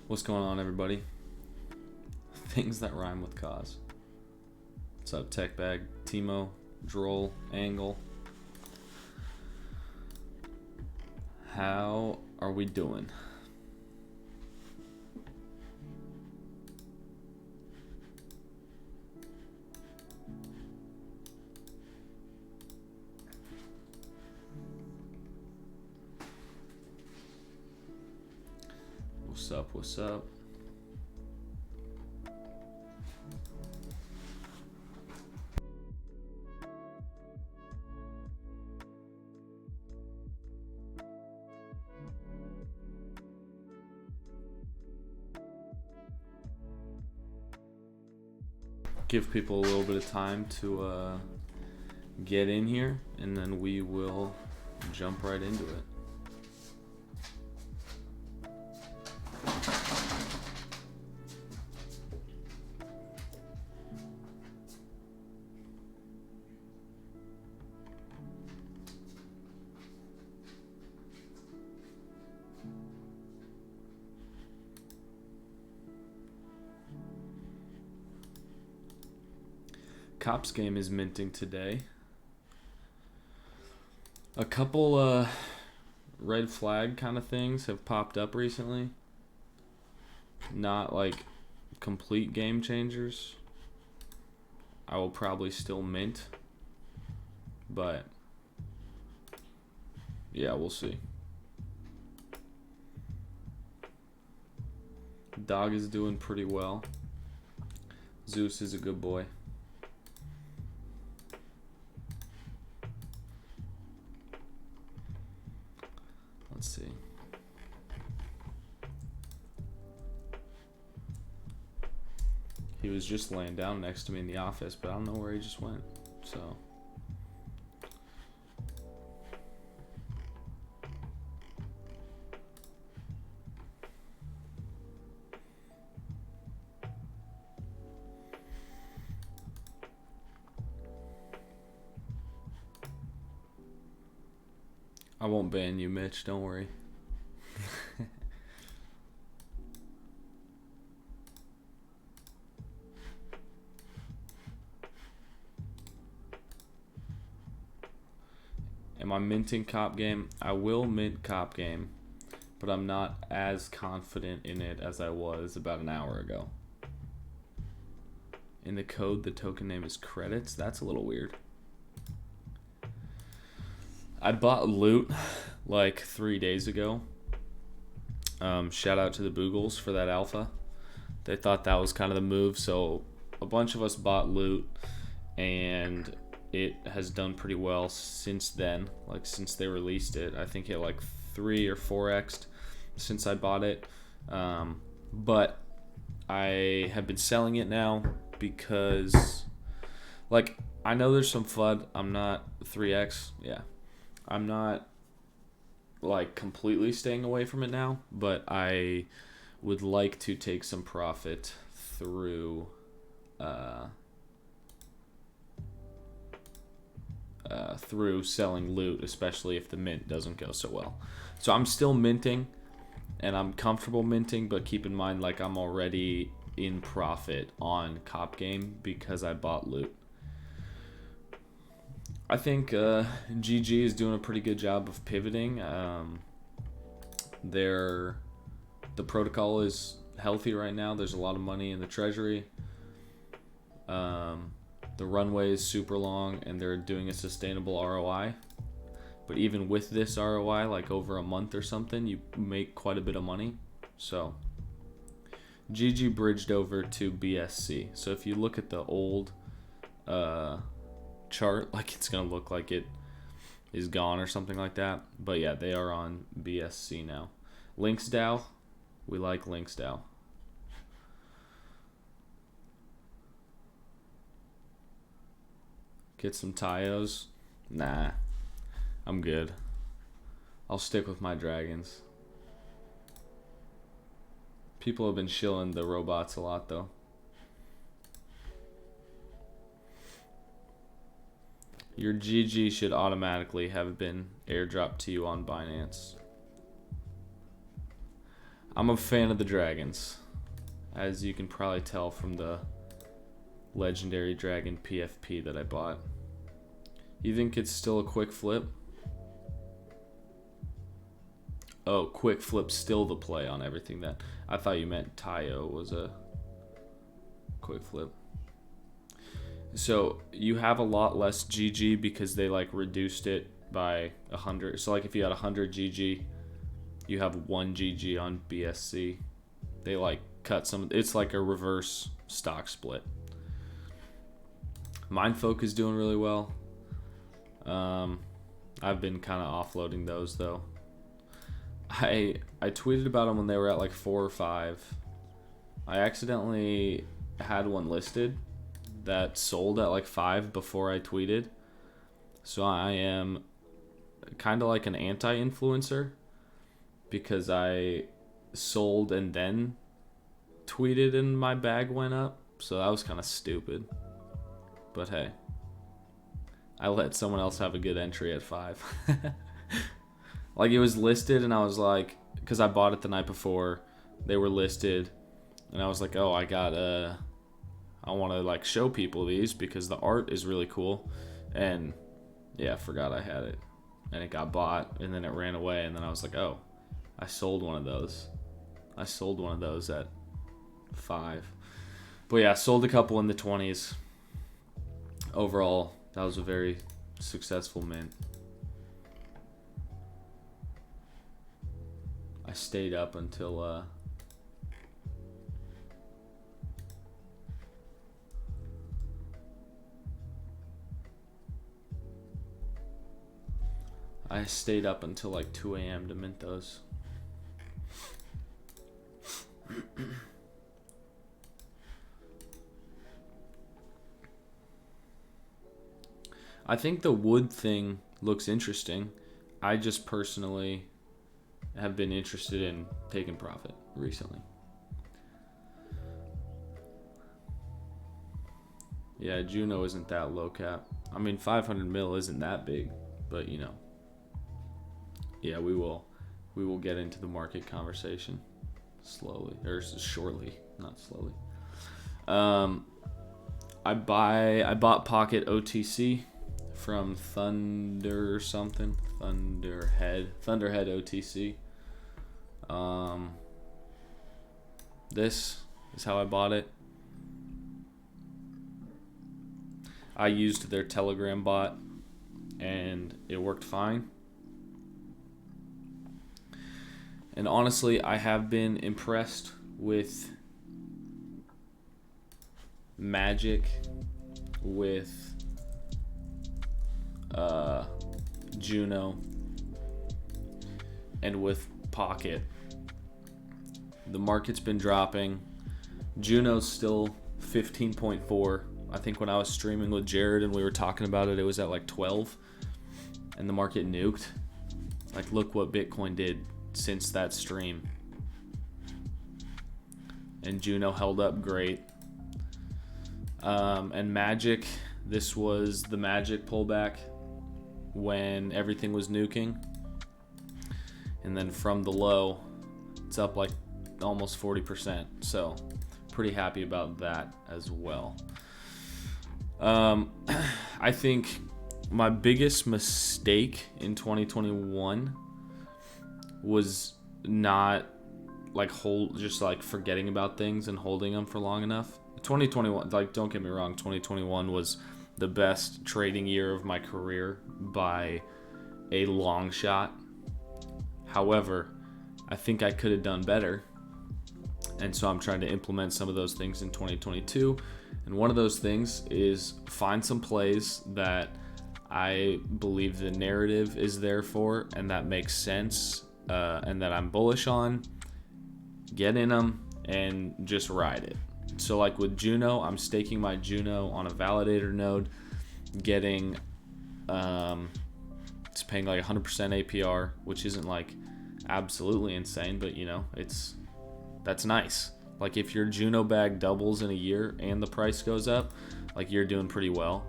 What's going on, everybody? Things that rhyme with cause. What's up, Tech Bag, Timo, Droll, Angle? How are we doing? What's up, what's up? Give people a little bit of time to get in here, and then we will jump right into it. Cops game is minting today. A couple red flag kind of things have popped up recently. Not like complete game changers. I will probably still mint, but yeah, we'll see. Dog is doing pretty well. Zeus is a good boy. Let's see. He was just laying down next to me in the office, but I don't know where he just went. So I won't ban you, Mitch. Don't worry. Am I minting Cop Game? I will mint Cop Game, but I'm not as confident in it as I was about an hour ago. In the code, the token name is credits. That's a little weird. I bought loot like 3 days ago. Shout out to the Boogles for that alpha. They thought that was kind of the move, so a bunch of us bought loot, and it has done pretty well since then. Like since they released it, I think it like 3 or 4x'd since I bought it. But I have been selling it now because, like, I know there's some FUD. I'm not 3x. Yeah. I'm not like completely staying away from it now, but I would like to take some profit through through selling loot, especially if the mint doesn't go so well. So I'm still minting, and I'm comfortable minting, but keep in mind, like, I'm already in profit on Cop Game because I bought loot. I think GG is doing a pretty good job of pivoting. The protocol is healthy right now. There's a lot of money in the treasury. The runway is super long, and they're doing a sustainable ROI. But even with this ROI, like over a month or something, you make quite a bit of money. So GG bridged over to BSC. So if you look at the old chart, like, it's gonna look like it is gone or something like that, but yeah, they are on BSC now. Lynx DAO, we like Lynx DAO. Get some Tyos? Nah, I'm good. I'll stick with my dragons. People have been shilling the robots a lot though. Your GG should automatically have been airdropped to you on Binance. I'm a fan of the dragons, as you can probably tell from the legendary dragon PFP that I bought. You think it's still a quick flip? Oh, quick flip's still the play on everything then. I thought you meant Tayo was a quick flip. So you have a lot less GG because they like reduced it by 100. So like if you had 100 GG, you have 1 GG on BSC. They like cut some. It's like a reverse stock split. Mindfolk is doing really well. I've been kind of offloading those though. I tweeted about them when they were at like 4 or 5. I accidentally had one listed that sold at like 5 before I tweeted. So I am kind of like an anti-influencer because I sold and then tweeted and my bag went up. So that was kind of stupid. But hey, I let someone else have a good entry at 5. Like it was listed and I was like, because I bought it the night before, they were listed and I was like, oh, I want to like show people these because the art is really cool. And yeah, I forgot I had it and it got bought and then it ran away and then I was like, oh, I sold one of those. I sold one of those at 5. But yeah, I sold a couple in the 20s. Overall, that was a very successful mint. I stayed up until like 2 a.m. to mint those. I think the wood thing looks interesting. I just personally have been interested in taking profit recently. Yeah, Juno isn't that low cap. I mean, 500 mil isn't that big, but you know. Yeah, we will get into the market conversation slowly or shortly, not slowly. I bought Pocket OTC from Thunderhead OTC. This is how I bought it. I used their Telegram bot and it worked fine. And honestly, I have been impressed with Magic, with Juno, and with Pocket. The market's been dropping. Juno's still 15.4. I think when I was streaming with Jared and we were talking about it, it was at like 12 and the market nuked. Like, look what Bitcoin did since that stream. And Juno held up great. And Magic, this was the Magic pullback when everything was nuking. And then from the low, it's up like almost 40%. So pretty happy about that as well. I think my biggest mistake in 2021 was not like just like forgetting about things and holding them for long enough. 2021, like, don't get me wrong, 2021 was the best trading year of my career by a long shot. However, I think I could have done better. And so I'm trying to implement some of those things in 2022. And one of those things is find some plays that I believe the narrative is there for and that makes sense and that I'm bullish on. Get in them and just ride it. So like with Juno, I'm staking my Juno on a validator node, getting it's paying like 100% APR, which isn't like absolutely insane, but you know, that's nice. Like if your Juno bag doubles in a year and the price goes up, like you're doing pretty well.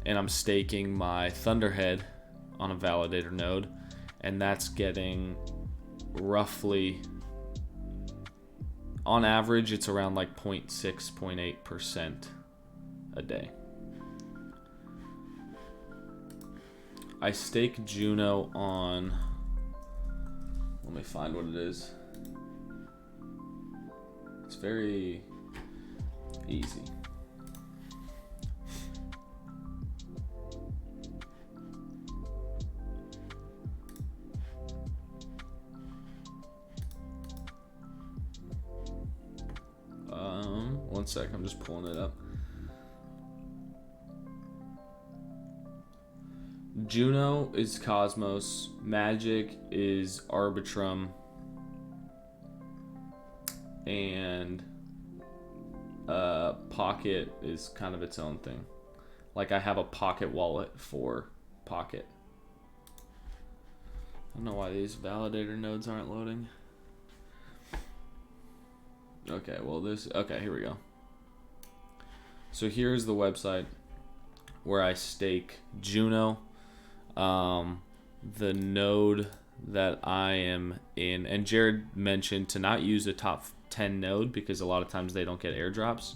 And I'm staking my Thunderhead on a validator node, and that's getting roughly on average, it's around like 0.6, 0.8% a day. I stake Juno on, let me find what it is. It's very easy. One sec, I'm just pulling it up. Juno is Cosmos, Magic is Arbitrum, and Pocket is kind of its own thing. Like I have a Pocket wallet for Pocket. I don't know why these validator nodes aren't loading. Okay, well okay, here we go. So here's the website where I stake Juno. The node that I am in, and Jared mentioned to not use a top 10 node because a lot of times they don't get airdrops.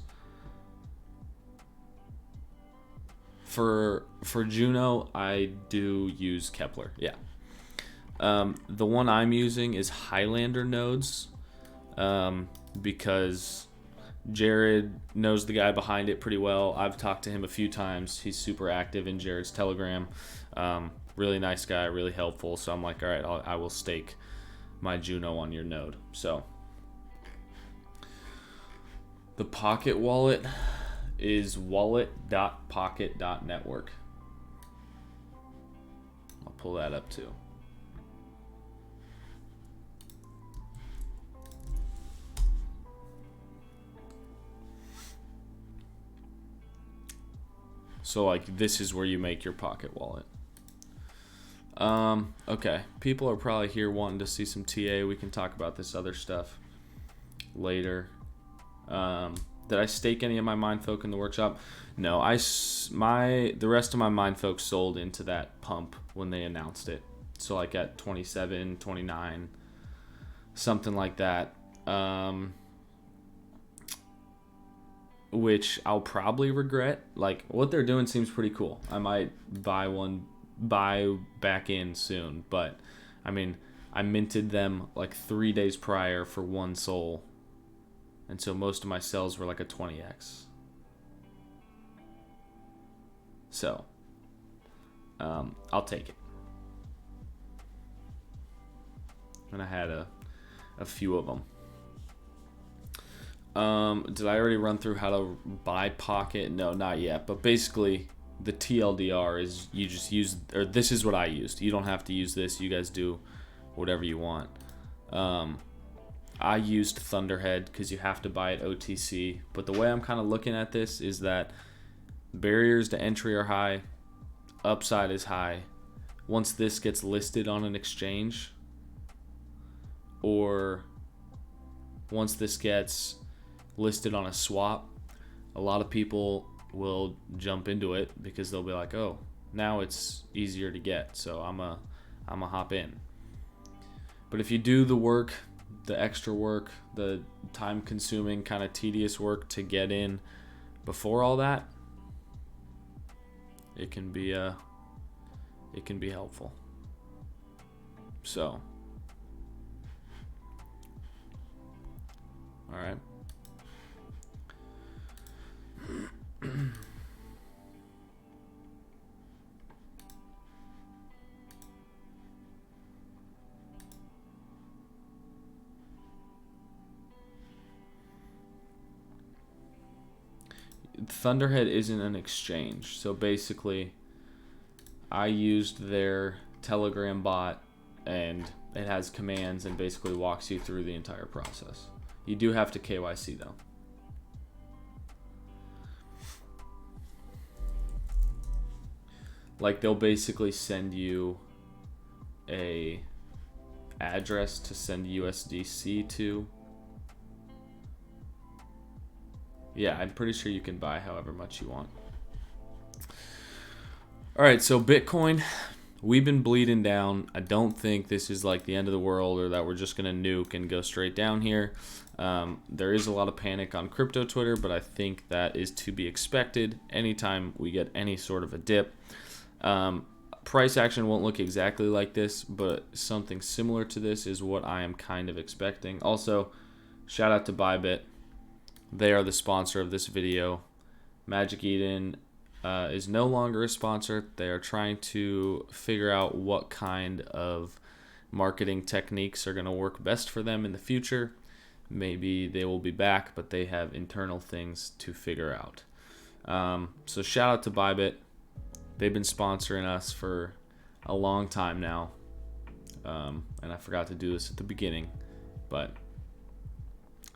For Juno, I do use Kepler. Yeah. The one I'm using is Highlander nodes, because Jared knows the guy behind it pretty well. I've talked to him a few times. He's super active in Jared's Telegram. Really nice guy, really helpful. So I'm like, all right, I will stake my Juno on your node. So the Pocket wallet is wallet.pocket.network. I'll pull that up too. So like this is where you make your Pocket wallet. Okay, people are probably here wanting to see some TA. We can talk about this other stuff later. Did I stake any of my Mindfolk in the workshop? No, the rest of my Mindfolk sold into that pump when they announced it. So like at 27, 29, something like that. Which I'll probably regret. Like what they're doing seems pretty cool. I might buy back in soon, but I mean, I minted them like 3 days prior for 1 SOL, and so most of my sells were like a 20x. So I'll take it. And I had a few of them. Did I already run through how to buy Pocket? No, not yet. But basically, the TLDR is you just use, or this is what I used. You don't have to use this. You guys do whatever you want. I used Thunderhead because you have to buy it OTC. But the way I'm kind of looking at this is that barriers to entry are high. Upside is high. Once this gets listed on an exchange, or once this gets listed on a swap, a lot of people will jump into it because they'll be like, oh, now it's easier to get, so I'm a hop in. But if you do the work, the extra work, the time consuming kind of tedious work to get in before all that, it can be helpful. So all right. Thunderhead isn't an exchange, so basically I used their Telegram bot, and it has commands and basically walks you through the entire process. You do have to KYC though. Like they'll basically send you a address to send USDC to. Yeah, I'm pretty sure you can buy however much you want. All right, so Bitcoin, we've been bleeding down. I don't think this is like the end of the world or that we're just going to nuke and go straight down here. There is a lot of panic on crypto Twitter, but I think that is to be expected anytime we get any sort of a dip. Price action won't look exactly like this, but something similar to this is what I am kind of expecting. Also, shout out to Bybit. They are the sponsor of this video. Magic Eden is no longer a sponsor. They are trying to figure out what kind of marketing techniques are going to work best for them in the future. Maybe they will be back, but they have internal things to figure out. So shout out to Bybit. They've been sponsoring us for a long time now. And I forgot to do this at the beginning, but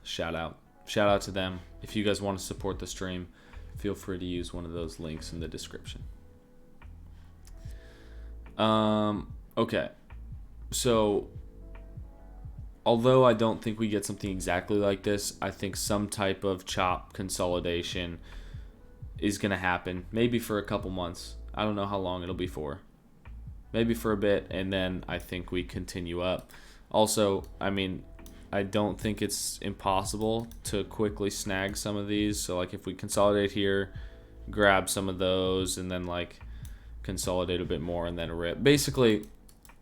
shout out. Shout out to them. If you guys want to support the stream, feel free to use one of those links in the description. Okay. So, although I don't think we get something exactly like this, I think some type of chop consolidation is going to happen. Maybe for a couple months. I don't know how long it'll be for. Maybe for a bit, and then I think we continue up. Also, I mean, I don't think it's impossible to quickly snag some of these. So, like, if we consolidate here, grab some of those, and then, like, consolidate a bit more, and then rip. Basically,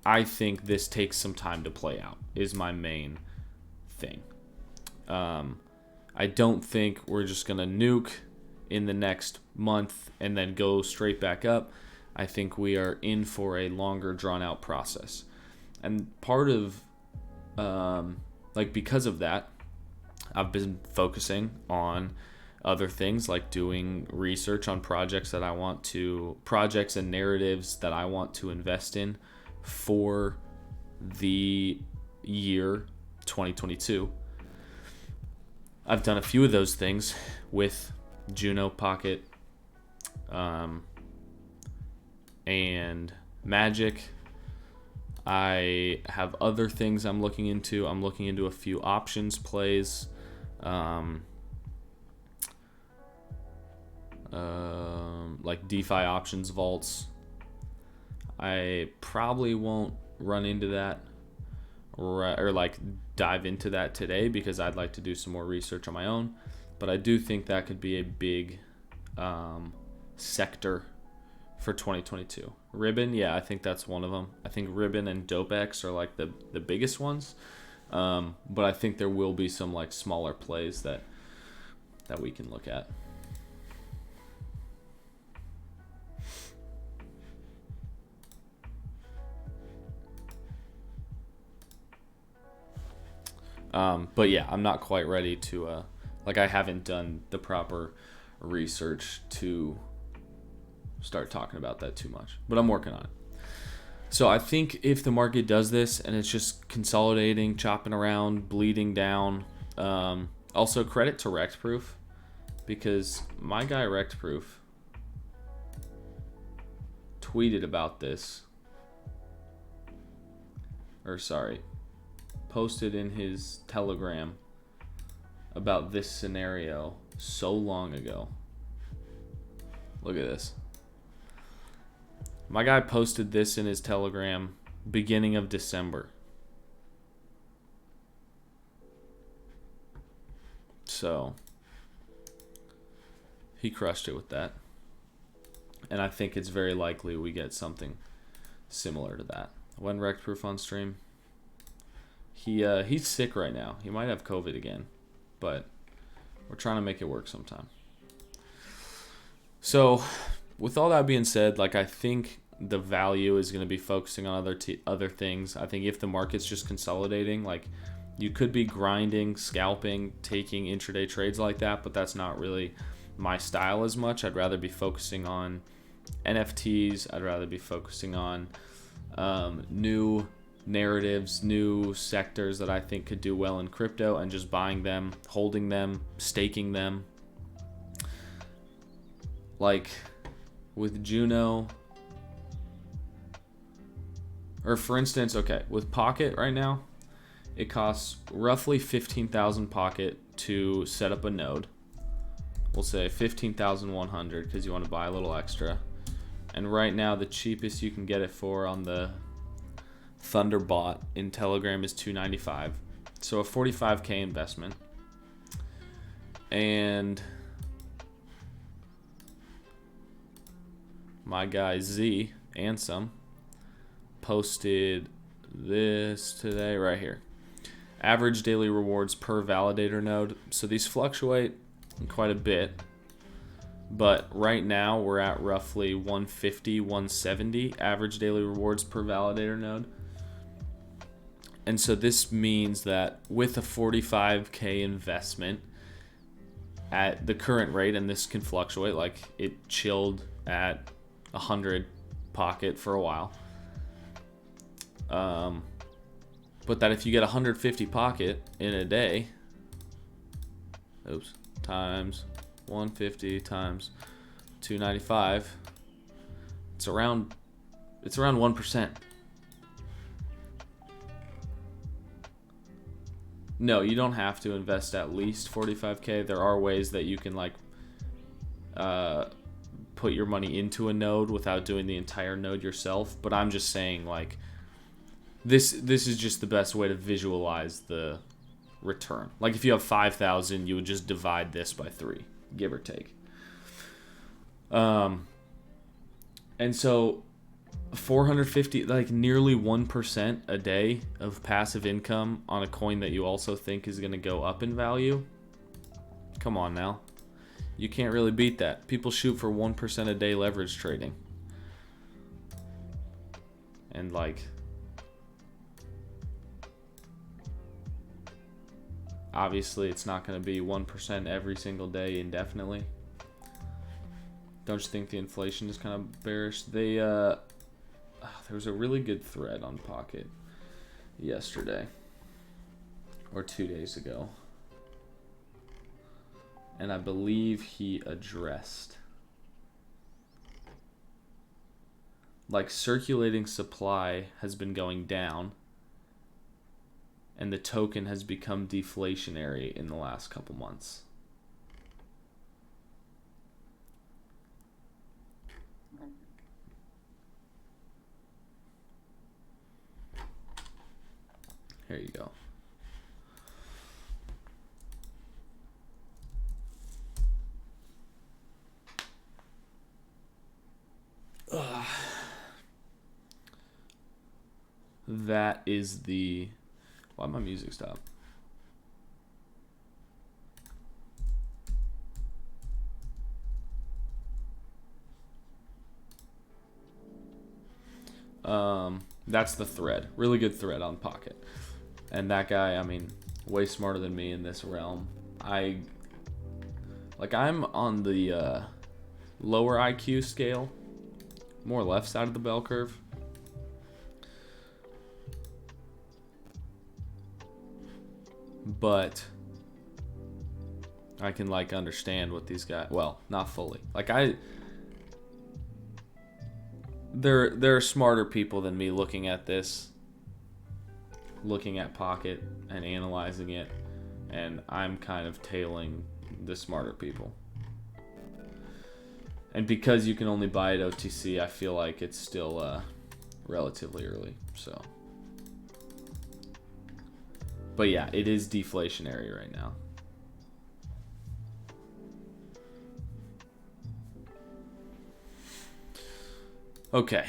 I think this takes some time to play out, is my main thing. I don't think we're just going to nuke in the next month and then go straight back up. I think we are in for a longer, drawn-out process. And part of, because of that, I've been focusing on other things, like doing research on projects and narratives that I want to invest in for the year 2022. I've done a few of those things with Juno, Pocket, and Magic. I have other things I'm looking into. I'm looking into a few options plays. Like DeFi options vaults. I probably won't run into that or like dive into that today because I'd like to do some more research on my own. But I do think that could be a big sector for 2022. Ribbon, yeah, I think that's one of them. I think Ribbon and DopeX are like the biggest ones. But I think there will be some like smaller plays that we can look at. But yeah, I'm not quite ready to, I haven't done the proper research to start talking about that too much, but I'm working on it. So I think if the market does this and it's just consolidating, chopping around, bleeding down, also credit to RectProof, because my guy RectProof tweeted about this, posted in his Telegram about this scenario so long ago. Look at this. My guy posted this in his Telegram beginning of December. So he crushed it with that. And I think it's very likely we get something similar to that. When RectProof on stream? He's sick right now. He might have COVID again, but we're trying to make it work sometime. So, with all that being said, I think the value is going to be focusing on other things. I think if the market's just consolidating, you could be grinding, scalping, taking intraday trades like that, but that's not really my style as much. I'd rather be focusing on NFTs. I'd rather be focusing on new narratives, new sectors that I think could do well in crypto, and just buying them, holding them, staking them. Like with Juno, or for instance, with Pocket right now, it costs roughly 15,000 Pocket to set up a node. We'll say 15,100 because you want to buy a little extra. And right now, the cheapest you can get it for on the Thunderbot in Telegram is $2.95. So a 45K investment. And my guy Z, Ansem, posted this today right here. Average daily rewards per validator node. So these fluctuate quite a bit. But right now we're at roughly 150, 170 average daily rewards per validator node. And so this means that with a 45K investment at the current rate, and this can fluctuate, like it chilled at 100 pocket for a while. But that if you get 150 pocket in a day, times 150 times 295, it's around 1%. No, you don't have to invest at least 45K. There are ways that you can like put your money into a node without doing the entire node yourself, but I'm just saying like this is just the best way to visualize the return. Like if you have 5,000, you would just divide this by 3, give or take. And so 450, like nearly 1% a day of passive income on a coin that you also think is going to go up in value. Come on now. You can't really beat that. People shoot for 1% a day leverage trading. And like, obviously it's not going to be 1% every single day indefinitely. Don't you think the inflation is kind of bearish? There was a really good thread on Pocket yesterday or 2 days ago, and I believe he addressed like circulating supply has been going down and the token has become deflationary in the last couple months. Here you go. That is the... Why'd my music stop? That's the thread. Really good thread on Pocket. And that guy, I mean, way smarter than me in this realm. I'm on the lower IQ scale, more left side of the bell curve. But I can like understand what these guys, well, not fully. Like there are smarter people than me looking at this, looking at Pocket and analyzing it, and I'm kind of tailing the smarter people. And because you can only buy it OTC, I feel like it's still relatively early. So, but yeah, it is deflationary right now. Okay,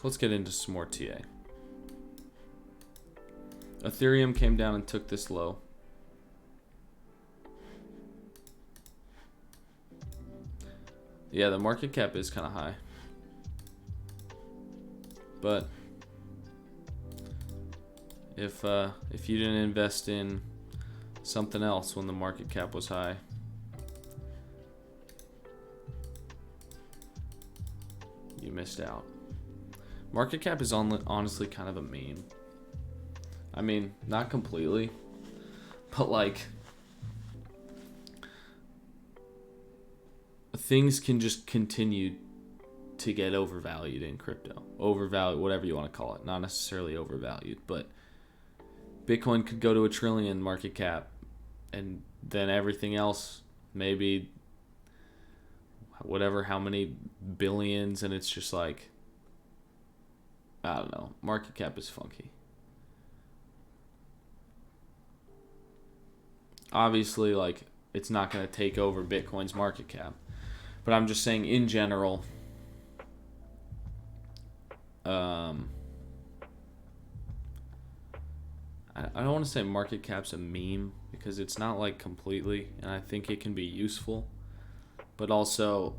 let's get into some more TA. Ethereum came down and took this low. Yeah, the market cap is kind of high. But if you didn't invest in something else when the market cap was high, you missed out. Market cap is honestly kind of a meme. I mean, not completely, but like things can just continue to get overvalued in crypto. Overvalued, whatever you want to call it. Not necessarily overvalued, but Bitcoin could go to $1 trillion market cap, and then everything else, maybe whatever, how many billions, and it's just like, I don't know. Market cap is funky. Obviously, like, it's not going to take over Bitcoin's market cap. But I'm just saying, in general, I don't want to say market cap's a meme, because it's not, like, completely, and I think it can be useful. But also,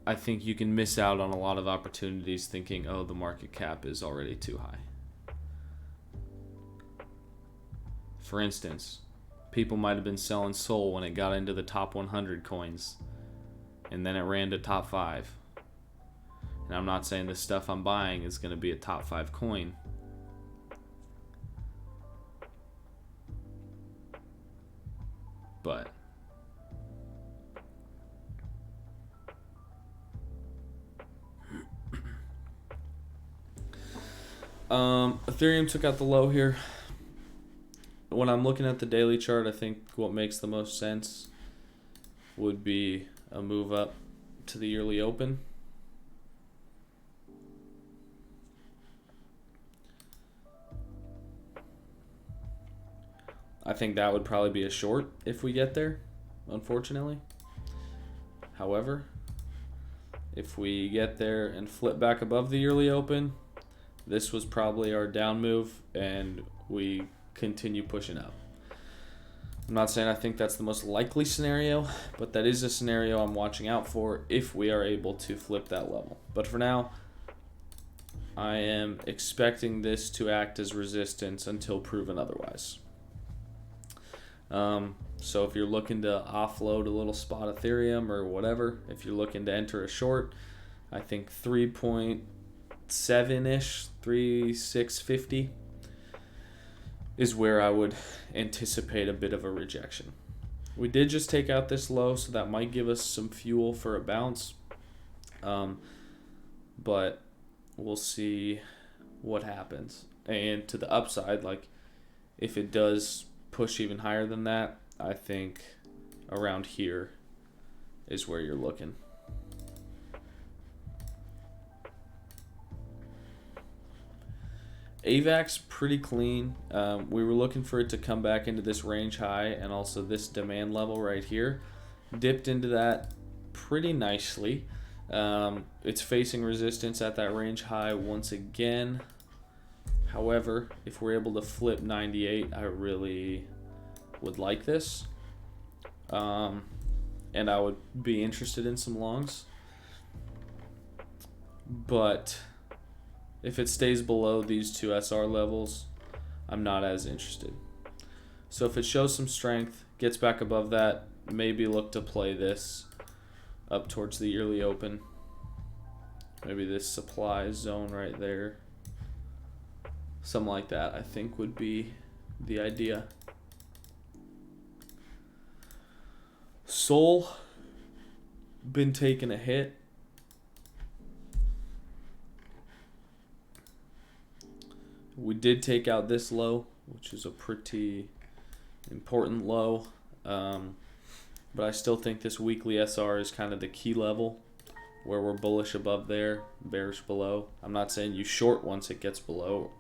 I think you can miss out on a lot of opportunities thinking, oh, the market cap is already too high. For instance, people might have been selling Sol when it got into the top 100 coins, and then it ran to top 5. And I'm not saying the stuff I'm buying is going to be a top 5 coin. But Ethereum took out the low here. When I'm looking at the daily chart, I think what makes the most sense would be a move up to the yearly open. I think that would probably be a short if we get there, unfortunately. However, if we get there and flip back above the yearly open, this was probably our down move, and we continue pushing up. I'm not saying I think that's the most likely scenario, but that is a scenario I'm watching out for if we are able to flip that level. But for now, I am expecting this to act as resistance until proven otherwise. So if you're looking to offload a little spot Ethereum or whatever, if you're looking to enter a short, I think 3.7-ish, 3.650 is where I would anticipate a bit of a rejection. We did just take out this low, so that might give us some fuel for a bounce. But we'll see what happens. And to the upside, like, if it does push even higher than that, I think around here is where you're looking. AVAC's pretty clean. We were looking for it to come back into this range high and also this demand level right here. Dipped into that pretty nicely. It's facing resistance at that range high once again. However, if we're able to flip 98, I really would like this. And I would be interested in some longs. But if it stays below these two SR levels, I'm not as interested. So if it shows some strength, gets back above that, maybe look to play this up towards the yearly open. Maybe this supply zone right there. Something like that, I think, would be the idea. Sol, been taking a hit. We did take out this low, which is a pretty important low. But I still think this weekly SR is kind of the key level where we're bullish above there, bearish below. I'm not saying you short once it gets below.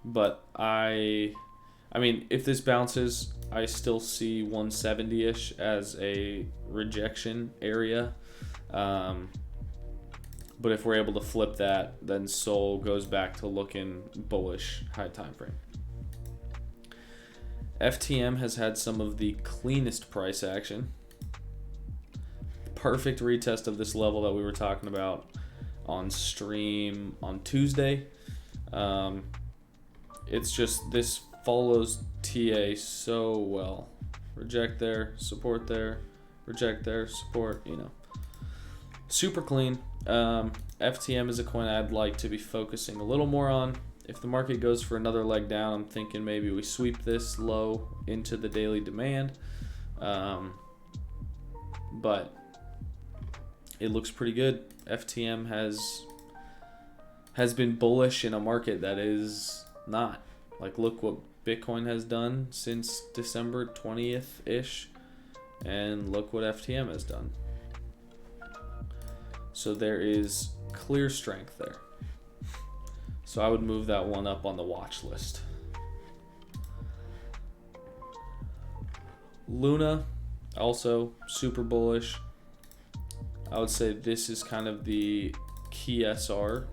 But I mean, if this bounces, I still see 170-ish as a rejection area. But if we're able to flip that, then Sol goes back to looking bullish high time frame. FTM has had some of the cleanest price action. Perfect retest of this level that we were talking about on stream on Tuesday. It's just this follows TA so well. Reject there, support there, reject there, support, you know. Super clean. FTM is a coin I'd like to be focusing a little more on. If the market goes for another leg down, I'm thinking maybe we sweep this low into the daily demand. But it looks pretty good. FTM has been bullish in a market that is not. Like, look what Bitcoin has done since December 20th-ish. And look what FTM has done. So there is clear strength there. So I would move that one up on the watch list. Luna, also super bullish. I would say this is kind of the key SR.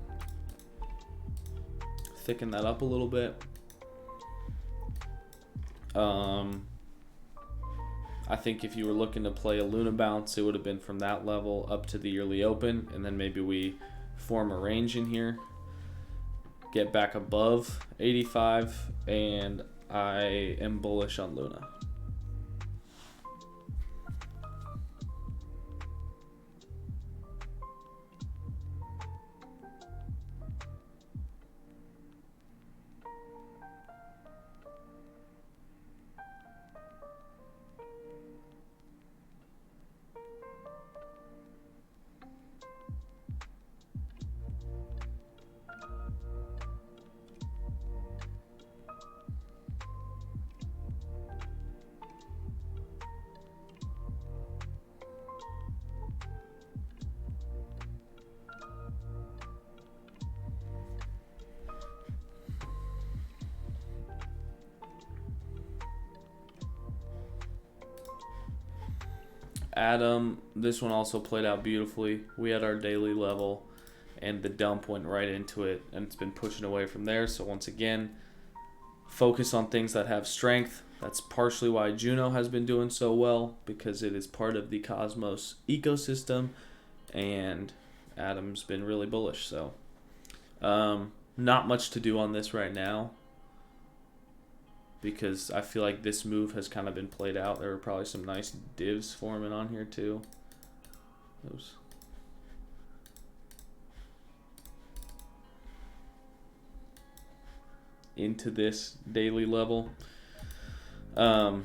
Thicken that up a little bit. I think if you were looking to play a Luna bounce, it would have been from that level up to the yearly open, and then maybe we form a range in here, get back above 85, and I am bullish on Luna. Adam, this one also played out beautifully. We had our daily level, and the dump went right into it, and it's been pushing away from there. So once again, focus on things that have strength. That's partially why Juno has been doing so well, because it is part of the Cosmos ecosystem, and Adam's been really bullish. So not much to do on this right now, because I feel like this move has kind of been played out. There were probably some nice divs forming on here too. Oops. Into this daily level. But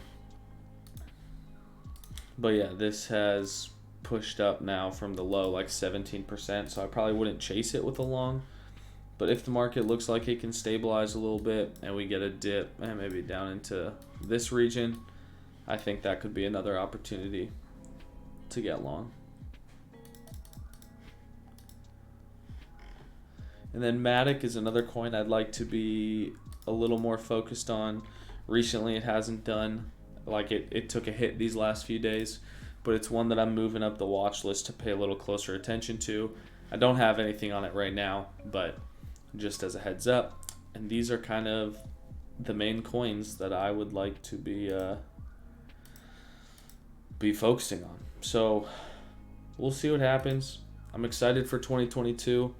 yeah, this has pushed up now from the low like 17%, so I probably wouldn't chase it with a long. But if the market looks like it can stabilize a little bit and we get a dip and maybe down into this region, I think that could be another opportunity to get long. And then Matic is another coin I'd like to be a little more focused on. Recently it hasn't done, like it took a hit these last few days, but it's one that I'm moving up the watch list to pay a little closer attention to. I don't have anything on it right now, but just as a heads up. And these are kind of the main coins that I would like to be focusing on. So we'll see what happens. I'm excited for 2022.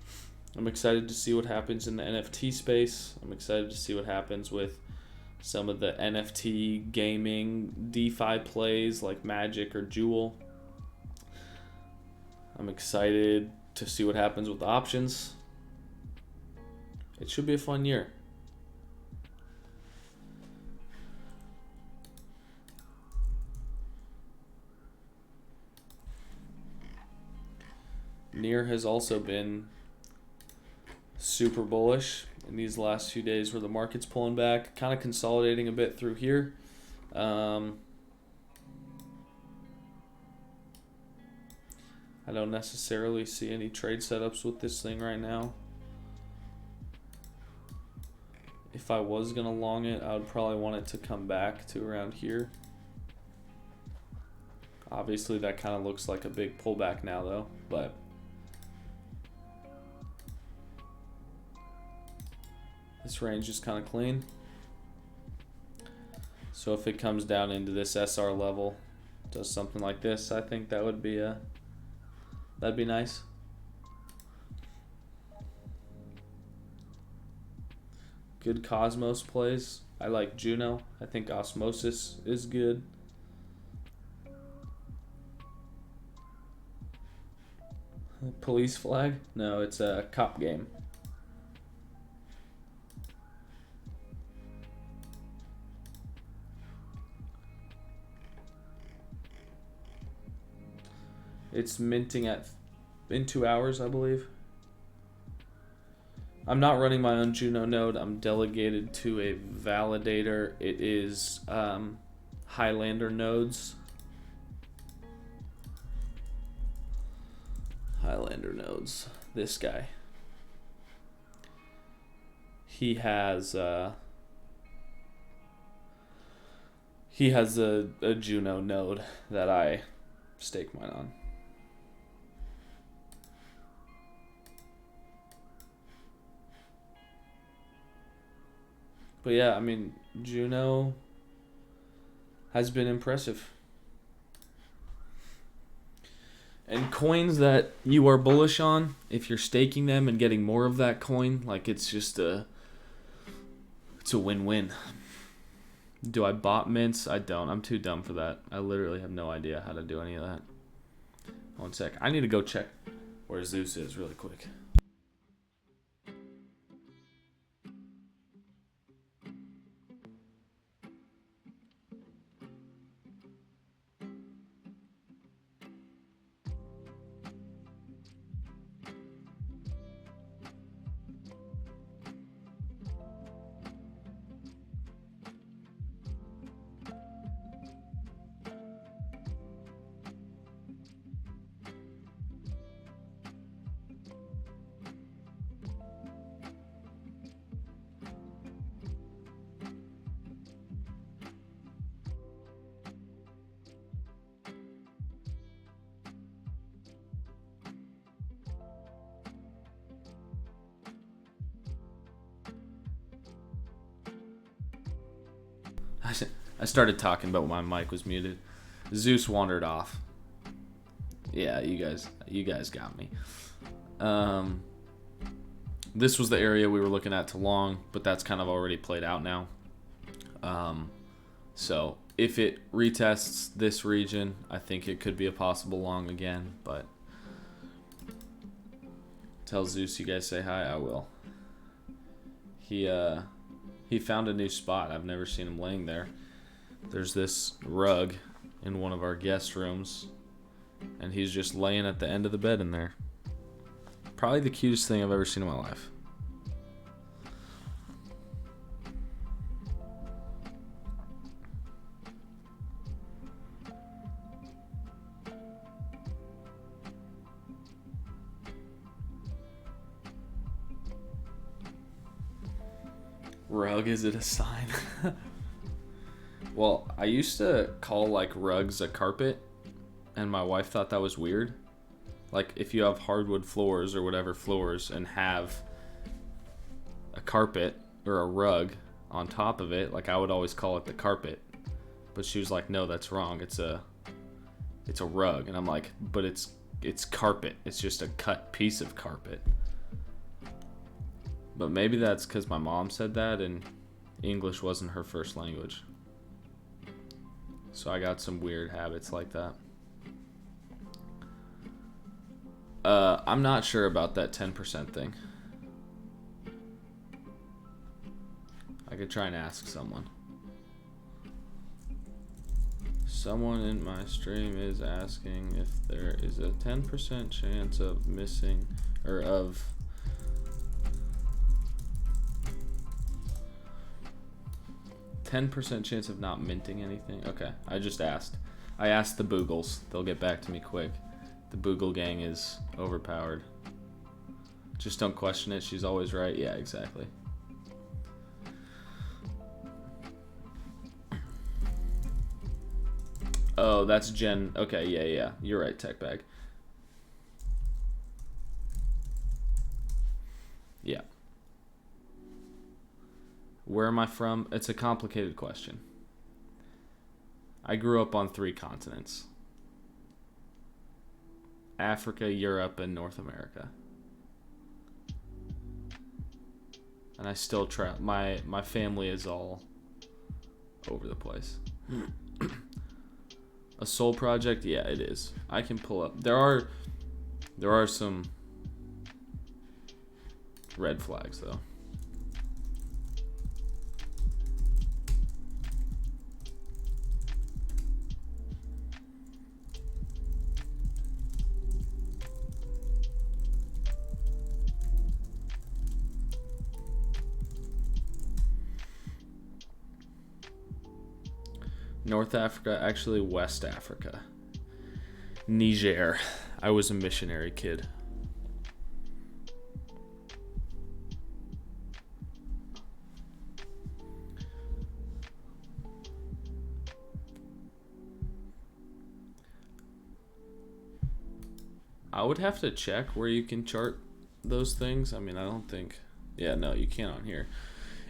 I'm excited to see what happens in the NFT space. I'm excited to see what happens with some of the NFT gaming DeFi plays like Magic or Jewel. I'm excited to see what happens with the options. It should be a fun year. Near has also been super bullish in these last few days where the market's pulling back, kind of consolidating a bit through here. I don't necessarily see any trade setups with this thing right now. If I was going to long it, I would probably want it to come back to around here. Obviously, that kind of looks like a big pullback now, though. But this range is kind of clean. So if it comes down into this SR level, does something like this, I think that would be that'd be nice. Good Cosmos plays. I like Juno. I think Osmosis is good. Police flag? No, it's a cop game. It's minting in 2 hours, I believe. I'm not running my own Juno node. I'm delegated to a validator. It is Highlander nodes. Highlander nodes. This guy. He has a Juno node that I stake mine on. But yeah, I mean, Juno has been impressive. And coins that you are bullish on, if you're staking them and getting more of that coin, like it's a win-win. Do I bot mints? I don't. I'm too dumb for that. I literally have no idea how to do any of that. One sec. I need to go check where Zeus is really quick. I started talking, but my mic was muted. Zeus wandered off. Yeah, you guys got me. This was the area we were looking at to long, but that's kind of already played out now. So if it retests this region, I think it could be a possible long again, but tell Zeus you guys say hi. I will. He found a new spot. I've never seen him laying there. There's this rug in one of our guest rooms, and he's just laying at the end of the bed in there. Probably the cutest thing I've ever seen in my life. Rug, is it a sign? Well, I used to call like rugs a carpet, and my wife thought that was weird. Like if you have hardwood floors or whatever floors and have a carpet or a rug on top of it, like I would always call it the carpet. But she was like, no, that's wrong. It's a rug. And I'm like, but it's carpet. It's just a cut piece of carpet. But maybe that's because my mom said that and English wasn't her first language. So I got some weird habits like that. I'm not sure about that 10% thing. I could try and ask someone. Someone in my stream is asking if there is a 10% chance of missing, or of... %10 chance of not minting anything? Okay, I just asked. I asked the Boogles. They'll get back to me quick. The Boogle gang is overpowered. Just don't question it. She's always right. Yeah, exactly. Oh, that's Jen. Okay, yeah. You're right, Tech Bag. Yeah. Where am I from? It's a complicated question. I grew up on 3 continents. Africa, Europe, and North America. And I still travel. My family is all over the place. A soul project? Yeah, it is. I can pull up. There are some red flags though. North Africa, actually West Africa. Niger. I was a missionary kid. I would have to check where you can chart those things. I mean, I don't think... Yeah, no, you can't on here.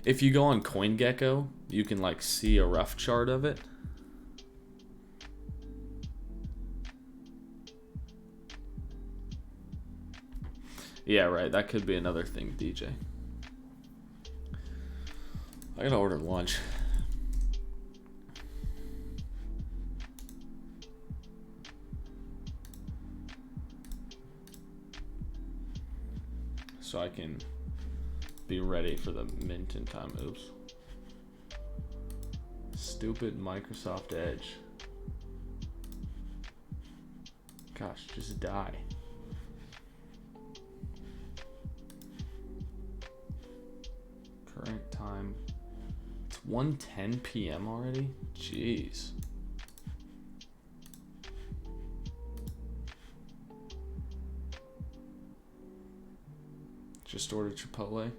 If you go on CoinGecko, you can, like, see a rough chart of it. Yeah, right. That could be another thing, DJ. I gotta order lunch. So I can be ready for the mint in time. Oops. Stupid Microsoft Edge. Gosh, just die. Current time. It's 1:10 p.m. already? Jeez. Just ordered Chipotle.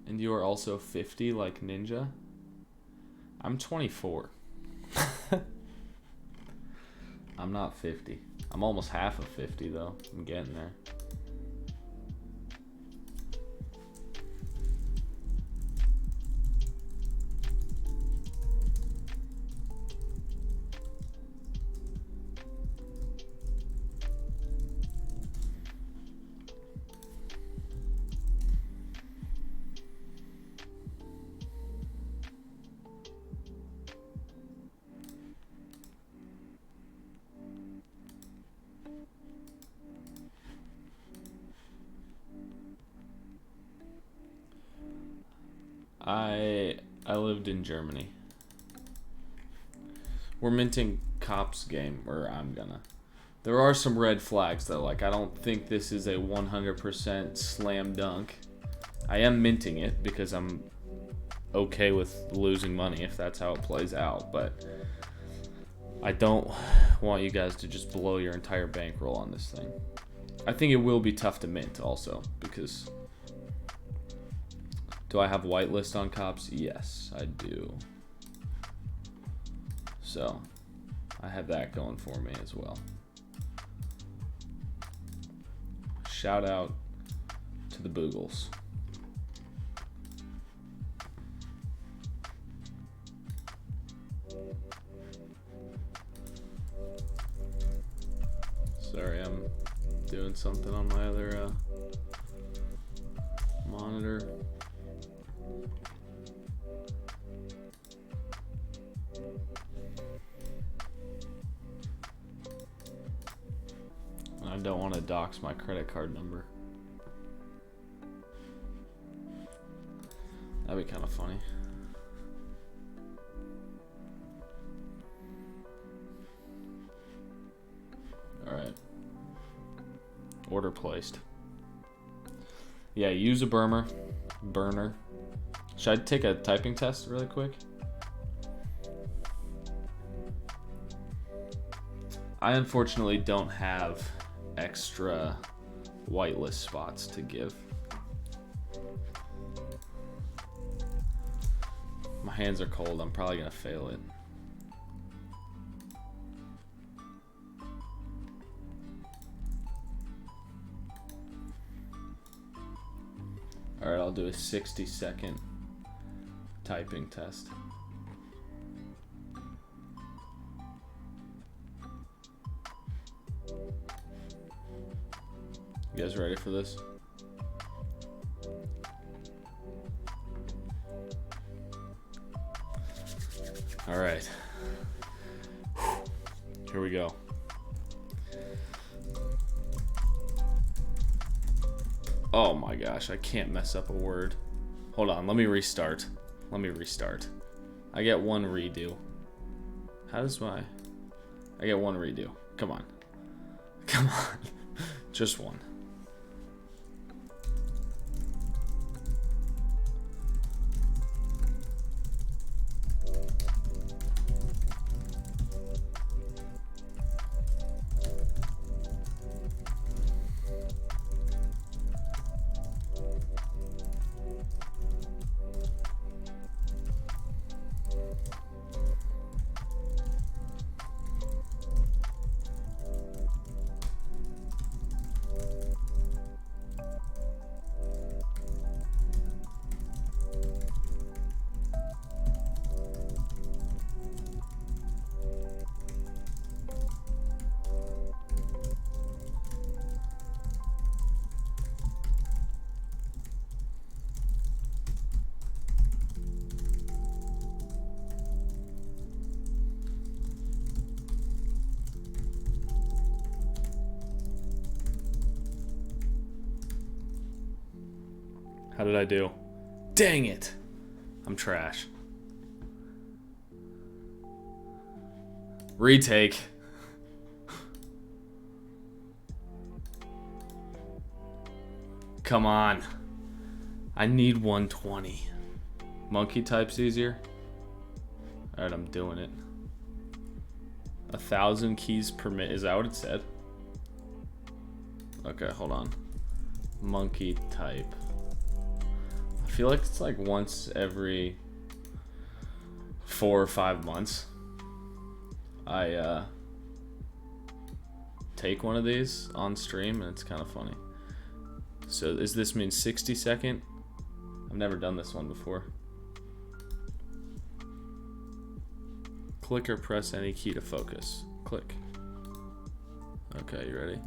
And you are also 50 like Ninja? I'm 24. I'm not 50. I'm almost half of 50 though. I'm getting there. I lived in Germany. We're minting Cops game, or I'm gonna. There are some red flags though, like I don't think this is a 100% slam dunk. I am minting it because I'm okay with losing money if that's how it plays out, but I don't want you guys to just blow your entire bankroll on this thing. I think it will be tough to mint also, because... Do I have whitelist on Cops? Yes, I do. So, I have that going for me as well. Shout out to the Boogles. Sorry, I'm doing something on my other monitor. I don't want to dox my credit card number. That'd be kind of funny. Alright. Order placed. Yeah, use a burner. Should I take a typing test really quick? I unfortunately don't have extra whitelist spots to give. My hands are cold. I'm probably gonna fail it. Alright, I'll do a 60-second typing test. You guys ready for this? All right. Here we go. Oh my gosh, I can't mess up a word. Hold on, let me restart. I get one redo. How does I get one redo. Come on. Just one. How did I do? Dang it! I'm trash. Retake. Come on. I need 120. Monkey type's easier. Alright, I'm doing it. 1,000 keys per minute. Is that what it said? Okay, hold on. Monkey type. I feel like it's like once every 4 or 5 months I take one of these on stream, and it's kind of funny. So does this mean 60 second? I've never done this one before. Click or press any key to focus. Click. Okay, you ready?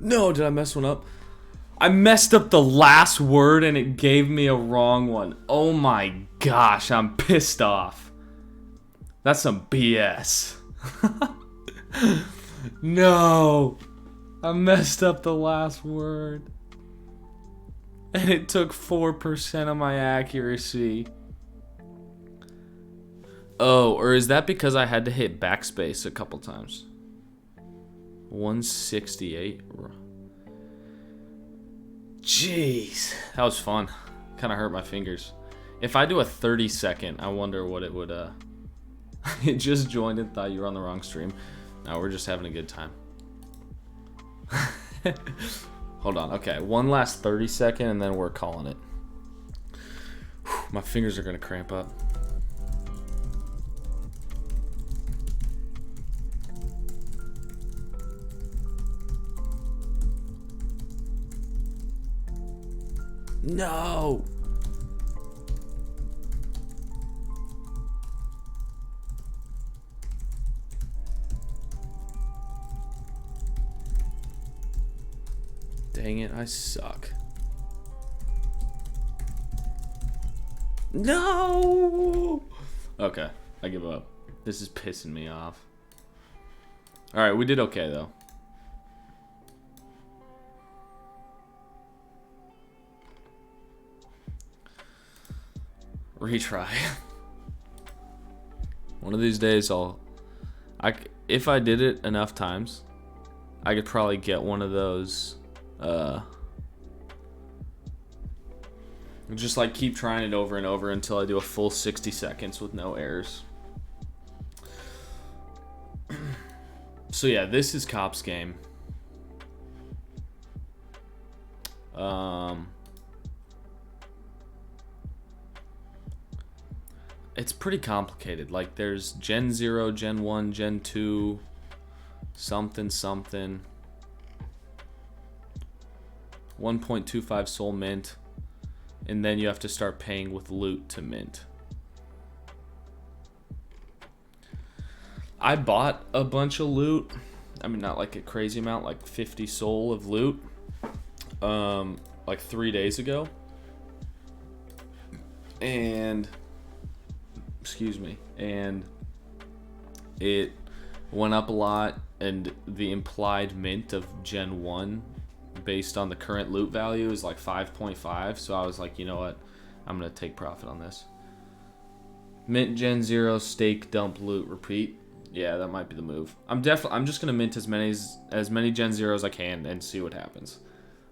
No, did I mess one up? I messed up the last word and it gave me a wrong one. Oh my gosh, I'm pissed off. That's some BS. No, I messed up the last word. And it took 4% of my accuracy. Oh, or is that because I had to hit backspace a couple times? 168. Jeez, that was fun. Kind of hurt my fingers. If I do a 30-second, I wonder what it would. It just joined and thought you were on the wrong stream. No, we're just having a good time. Hold on. Okay, one last 30-second, and then we're calling it. Whew, my fingers are gonna cramp up. No! Dang it, I suck. No! Okay, I give up. This is pissing me off. Alright, we did okay though. Retry. One of these days if I did it enough times, I could probably get one of those just like keep trying it over and over until I do a full 60 seconds with no errors. So yeah, this is Cop's game. It's pretty complicated. Like there's Gen 0, Gen 1, Gen 2, something something. 1.25 soul mint. And then you have to start paying with loot to mint. I bought a bunch of loot. I mean, not like a crazy amount, like 50 soul of loot. Like 3 days ago. And excuse me, and it went up a lot, and the implied mint of Gen 1 based on the current loot value is like 5.5, so I was like, you know what, I'm gonna take profit on this. Mint Gen 0, stake, dump, loot, repeat. Yeah, that might be the move. I'm just gonna mint as many Gen 0s I can and see what happens.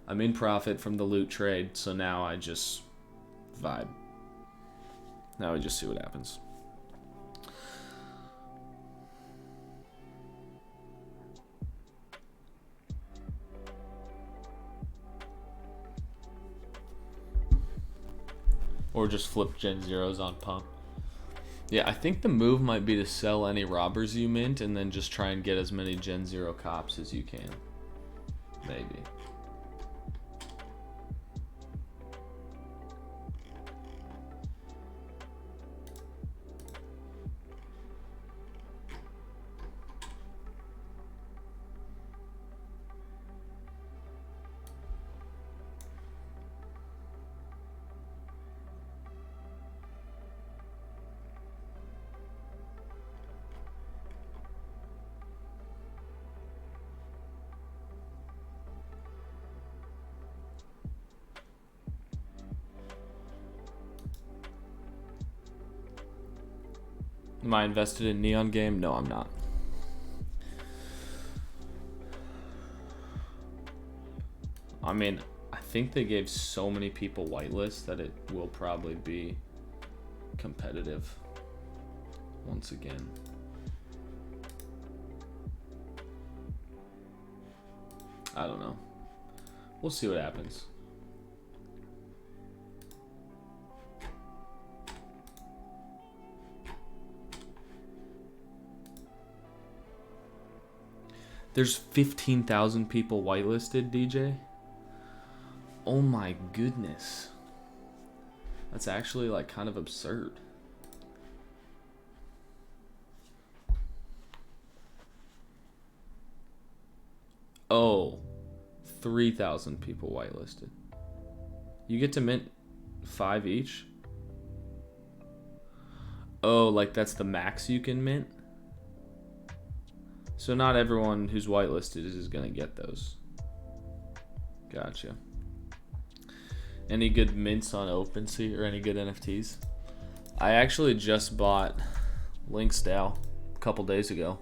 I'm in profit from the loot trade, so now I just vibe. Now we just see what happens. Or just flip Gen Zeros on pump. Yeah, I think the move might be to sell any robbers you mint and then just try and get as many Gen Zero cops as you can. Maybe. Am I invested in Neon Game? No, I'm not. I mean, I think they gave so many people whitelist that it will probably be competitive once again. I don't know. We'll see what happens. There's 15,000 people whitelisted, DJ. Oh my goodness. That's actually like kind of absurd. Oh, 3,000 people whitelisted. You get to mint 5 each? Oh, like that's the max you can mint? So not everyone who's whitelisted is going to get those. Gotcha. Any good mints on OpenSea or any good NFTs? I actually just bought Link's DAO a couple days ago.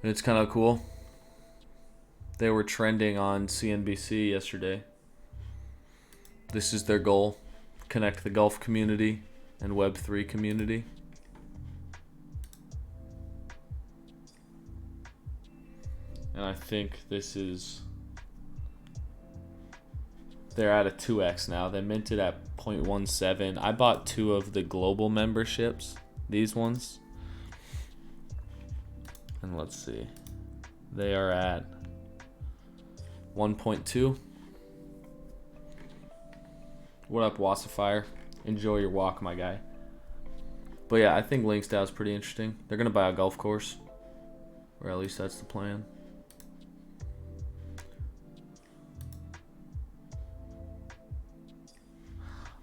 And it's kind of cool. They were trending on CNBC yesterday. This is their goal. Connect the Gulf community and Web3 community. And I think this is... They're at a 2x now. They minted at 0.17. I bought 2 of the global memberships. These ones. And let's see. They are at 1.2. What up, Wassifier? Enjoy your walk, my guy. But yeah, I think Link's DAO is pretty interesting. They're going to buy a golf course. Or at least that's the plan.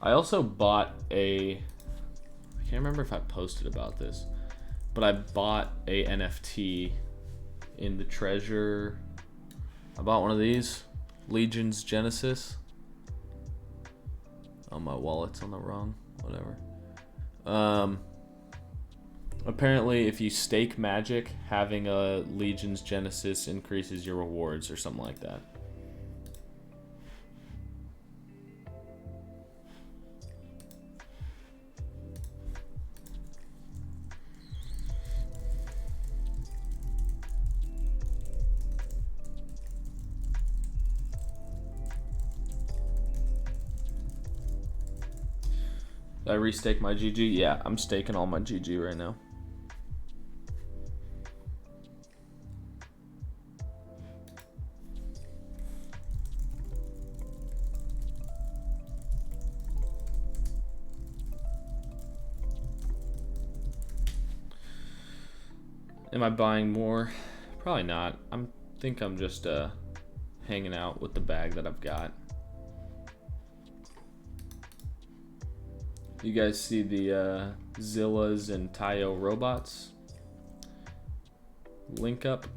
I also bought a... I can't remember if I posted about this. But I bought a NFT in the treasure... I bought one of these. Legion's Genesis. Oh, my wallet's on the wrong. Whatever. Apparently, if you stake Magic, having a Legion's Genesis increases your rewards or something like that. Did I restake my GG? Yeah, I'm staking all my GG right now. Am I buying more? Probably not. I think I'm just hanging out with the bag that I've got. You guys see the Zillas and Tayo robots link up?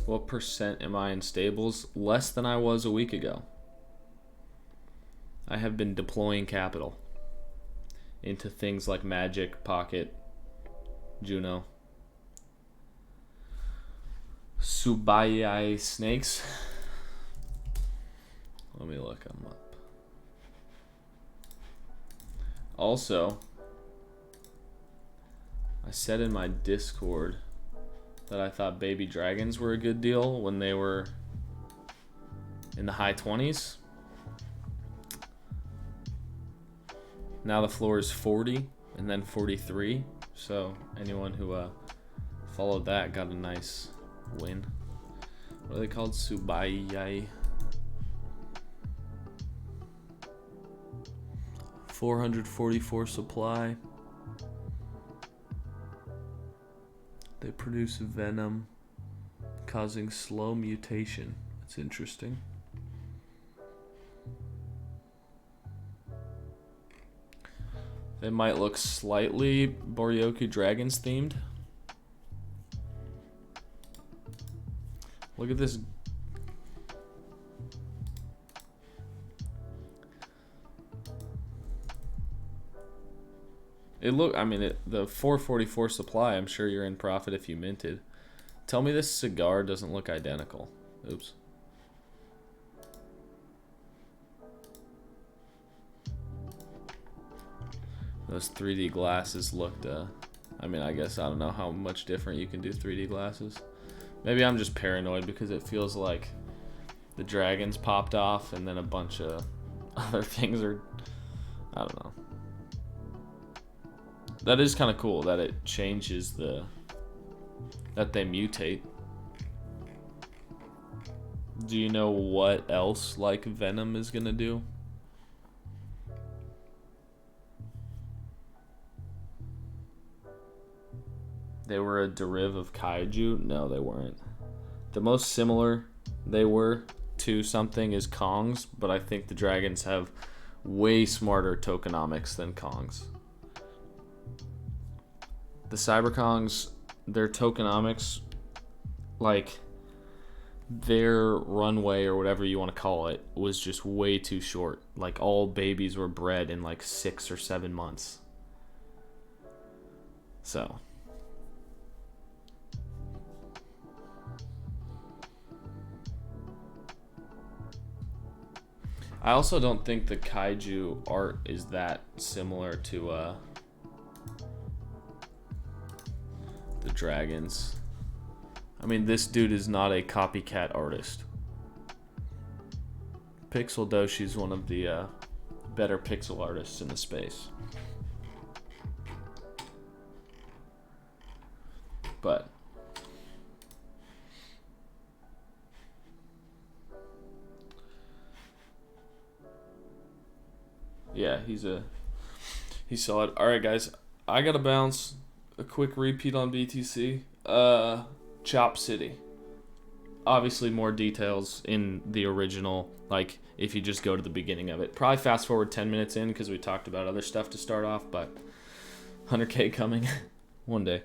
What percent am I in stables? Less than I was a week ago. I have been deploying capital. into things like Magic, Pocket, Juno. Subayai snakes. Let me look them up. Also, I said in my Discord that I thought baby dragons were a good deal when they were in the high 20s. Now the floor is 40 and then 43. So anyone who followed that got a nice win. What are they called? Subayai. 444 supply. They produce venom, causing slow mutation. That's interesting. They might look slightly Boryoku Dragons themed. Look at this. The 444 supply, I'm sure you're in profit if you minted. Tell me this cigar doesn't look identical. Oops. Those 3D glasses looked, I guess I don't know how much different you can do 3D glasses. Maybe I'm just paranoid because it feels like the dragons popped off and then a bunch of other things are, I don't know. That is kind of cool that it changes that they mutate. Do you know what else like Venom is gonna do? They were a derivative of Kaiju? No, they weren't. The most similar they were to something is Kongs, but I think the dragons have way smarter tokenomics than Kongs. The Cyber Kongs, their tokenomics, like their runway or whatever you want to call it, was just way too short. Like all babies were bred in like 6 or 7 months. So I also don't think the Kaiju art is that similar to the dragons. I mean, this dude is not a copycat artist. Pixel Doshi's one of the better pixel artists in the space. But yeah, he's solid. All right, guys, I gotta bounce. A quick repeat on BTC. Chop City. Obviously, more details in the original. Like if you just go to the beginning of it. Probably fast forward 10 minutes in because we talked about other stuff to start off. But 100K coming one day.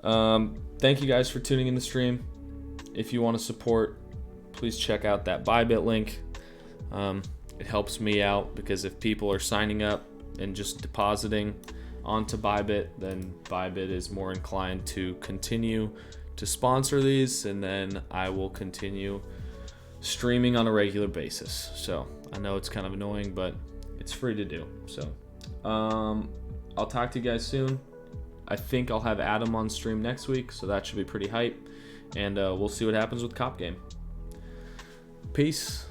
Thank you guys for tuning in the stream. If you want to support, please check out that Bybit link. It helps me out because if people are signing up and just depositing onto Bybit, then Bybit is more inclined to continue to sponsor these, and then I will continue streaming on a regular basis. So I know it's kind of annoying, but it's free to do. So I'll talk to you guys soon. I think I'll have Adam on stream next week, so that should be pretty hype, and we'll see what happens with Cop Game. Peace.